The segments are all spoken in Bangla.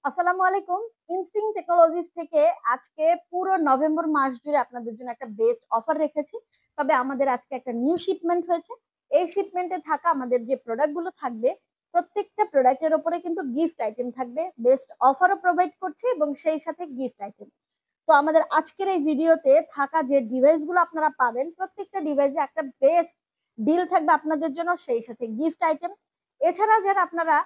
আসসালামু আলাইকুম। ইনস্টিং টেকনোলজিস থেকে আজকে পুরো নভেম্বর মাস জুড়ে আপনাদের জন্য একটা বেস্ট অফার রেখেছি। তবে আমাদের আজকে একটা নিউ শিপমেন্ট হয়েছে। এই শিপমেন্টে থাকা আমাদের যে প্রোডাক্টগুলো থাকবে, প্রত্যেকটা প্রোডাক্টের উপরে কিন্তু গিফট আইটেম থাকবে। বেস্ট অফারও প্রোভাইড করছে এবং সেই সাথে গিফট আইটেম। তো আমাদের আজকের এই ভিডিওতে থাকা যে ডিভাইসগুলো আপনারা পাবেন, প্রত্যেকটা ডিভাইসে একটা বেস্ট ডিল থাকবে আপনাদের জন্য, সেই সাথে গিফট আইটেম। এছাড়া যারা আপনারা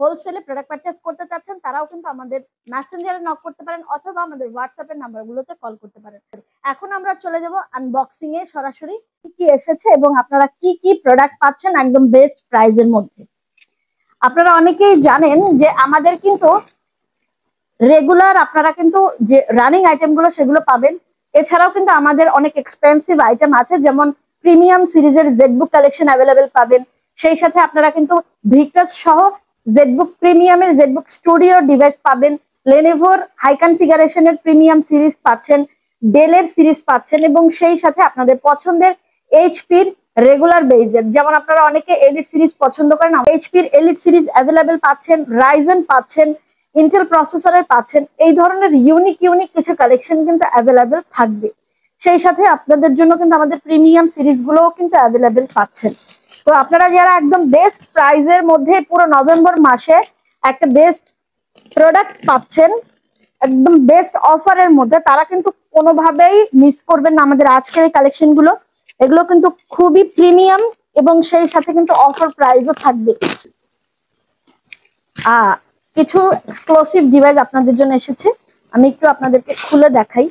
হোলসেলে প্রোডাক্ট পারচেজ করতে চাচ্ছেন, তারাও কিন্তু আমাদের মেসেঞ্জারে নক করতে পারেন অথবা আমাদের হোয়াটসঅ্যাপের নাম্বারগুলোতে কল করতে পারেন। এখন আমরা চলে যাব আনবক্সিং এ সরাসরি, কি কি এসেছে এবং আপনারা কি কি প্রোডাক্ট পাচ্ছেন একদম বেস্ট প্রাইজের মধ্যে। আপনারা অনেকেই জানেন যে আমাদের কিন্তু রেগুলার আপনারা কিন্তু যে রানিং আইটেমগুলো সেগুলো পাবেন। এছাড়াও কিন্তু আমাদের অনেক এক্সপেন্সিভ আইটেম আছে, যেমন প্রিমিয়াম সিরিজের জেডবুক কালেকশন অ্যাভেলেবেল পাবেন। সেই সাথে আপনারা কিন্তু ভিক্টাস সহ জেডবুক প্রিমিয়ামের জেডবুক স্টুডিও ডিভাইস পাবেন। লেনোভোর হাই কনফিগারেশনের প্রিমিয়াম সিরিজ পাচ্ছেন, ডেলের সিরিজ পাচ্ছেন এবং সেই সাথে আপনাদের পছন্দের এইচপির রেগুলার বেজের, যেমন আপনারা অনেকে এলিট সিরিজ পছন্দ করেন, এইচপির এলিট সিরিজ অ্যাভেলেবেল পাচ্ছেন, রাইজেন পাচ্ছেন, ইন্টেল প্রসেসরের পাচ্ছেন। এই ধরনের ইউনিক ইউনিক কিছু কালেকশন কিন্তু অ্যাভেলেবেল থাকবে। সেই সাথে আপনাদের জন্য কিন্তু আমাদের প্রিমিয়াম সিরিজ গুলোও কিন্তু অ্যাভেলেবেল পাচ্ছেন। তো আপনারা যারা একদম বেস্ট প্রাইজের মধ্যে পুরো নভেম্বর মাসে একটা বেস্ট প্রোডাক্ট পাচ্ছেন একদম বেস্ট অফারের মধ্যে, তারা কিন্তু কোনোভাবেই মিস করবেন না আমাদের আজকের এই কালেকশন গুলো। এগুলো কিন্তু খুবই প্রিমিয়াম এবং সেই সাথে কিন্তু অফার প্রাইসও থাকবে। কিছু এক্সক্লুসিভ ডিভাইস আপনাদের জন্য এসেছে, আমি একটু আপনাদেরকে খুলে দেখাই।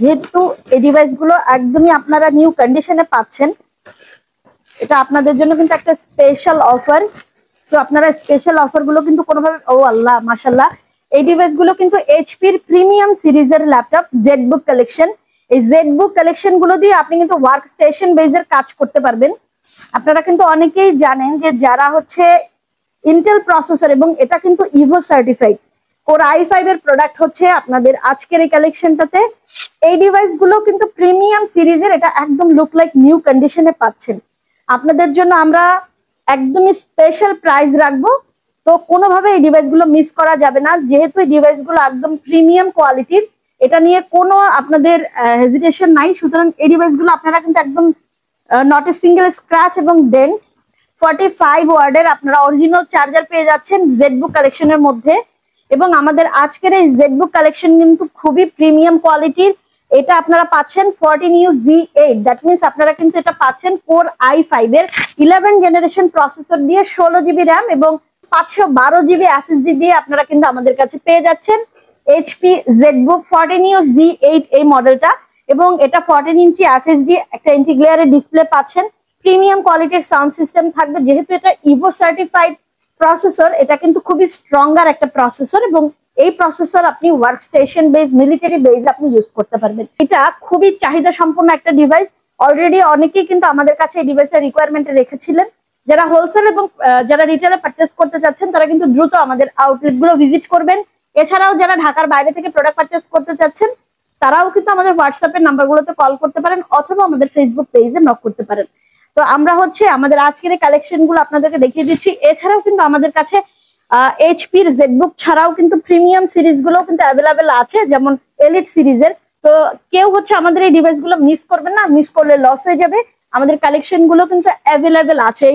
যেহেতু এই ডিভাইস গুলো একদমই আপনারা নিউ কন্ডিশনে পাচ্ছেন, এটা আপনাদের জন্য কিন্তু একটা স্পেশাল অফার। তো আপনারা স্পেশাল অফার গুলো কিন্তু কোনোভাবে, ও আল্লাহ মাশাআল্লাহ, এই ডিভাইস গুলো কিন্তু এইচপির প্রিমিয়াম সিরিজের ল্যাপটপ জেডবুক কালেকশন। এই জেডবুক কালেকশন গুলো দিয়ে আপনি কিন্তু ওয়ার্ক স্টেশন বেজের কাজ করতে পারবেন। আপনারা কিন্তু অনেকেই জানেন যে যারা হচ্ছে ইন্টেল প্রসেসর, এবং এটা কিন্তু ইভো সার্টিফাইড কোর i5 এর প্রোডাক্ট হচ্ছে আপনাদের আজকের এই কালেকশনটাতে। এই ডিভাইস গুলো কিন্তু প্রিমিয়াম সিরিজের, এটা একদম লুক লাইক নিউ কন্ডিশনে পাচ্ছেন। আপনাদের জন্য আমরা একদমই স্পেশাল প্রাইস রাখবো, তো কোনোভাবে এই ডিভাইস গুলো মিস করা যাবে না। যেহেতু এই ডিভাইস গুলো একদম প্রিমিয়াম কোয়ালিটির, এটা নিয়ে কোনো আপনাদের হেজিটেশন নাই। সুতরাং এই ডিভাইস গুলো আপনারা কিন্তু একদম নট এ সিঙ্গেল স্ক্র্যাচ এবং ডেন্ট, 45 ওয়ার্ডের আপনারা অরিজিনাল চার্জার পেয়ে যাচ্ছেন জেডবুক কালেকশনের মধ্যে। এবং আমাদের আজকের এই জেডবুক কালেকশন কিন্তু খুবই প্রিমিয়াম কোয়ালিটির। এটা আপনারা পাচ্ছেন 14U Z8, দ্যাট মিনস আপনারা কিন্তু এটা পাচ্ছেন কোর i5 এর 11 জেনারেশন প্রসেসর দিয়ে 16GB র্যাম এবং 512GB এসএসডি দিয়ে আপনারা কিন্তু আমাদের কাছে পেয়ে যাচ্ছেন HP জেডবুক 14U Z8 এই মডেলটা। এবং এটা 14 ইঞ্চি এফএসডি একটা ইন্টিগ্লেয়ারের ডিসপ্লে পাচ্ছেন। প্রিমিয়াম কোয়ালিটির সাউন্ড সিস্টেম থাকবে, যেহেতু এটা ইভো সার্টিফাইড প্রসেসর, এটা কিন্তু খুবই স্ট্রঙ্গার একটা প্রসেসর এবং এই প্রসেসর আপনি work station base, military base আপনি ইউজ করতে পারবেন। এটা খুবই চাহিদা সম্পন্ন একটা ডিভাইস। অলরেডি অনেকেই কিন্তু আমাদের কাছে এই ডিভাইসের রিকোয়ারমেন্টে রেখেছিলেন। যারা হোলসেল এবং যারা রিটেলে পারচেজ করতে চাচ্ছেন, তারা কিন্তু দ্রুত আমাদের আউটলেট গুলো ভিজিট করবেন। এছাড়াও যারা ঢাকার বাইরে থেকে প্রোডাক্ট পারচেজ করতে চাচ্ছেন, তারাও কিন্তু আমাদের হোয়াটসঅ্যাপের নাম্বারগুলোতে কল করতে পারেন অথবা আমাদের ফেসবুক পেজে নক করতে পারেন। তো আমরা হচ্ছে আমাদের আজকের কালেকশন গুলো আপনাদেরকে দেখিয়ে দিচ্ছি। এছাড়াও কিন্তু আমাদের কাছে এইচপির জেডবুক ছাড়াও কিন্তু প্রিমিয়াম সিরিজ গুলো কিন্তু অ্যাভেলেবেল আছে, যেমন এলিট সিরিজের। তো কেউ হচ্ছে আমাদের এই ডিভাইস গুলো মিস করবেন না, মিস করলে লস হয়ে যাবে। আমাদের কালেকশন গুলো কিন্তু অ্যাভেলেবেল আছে।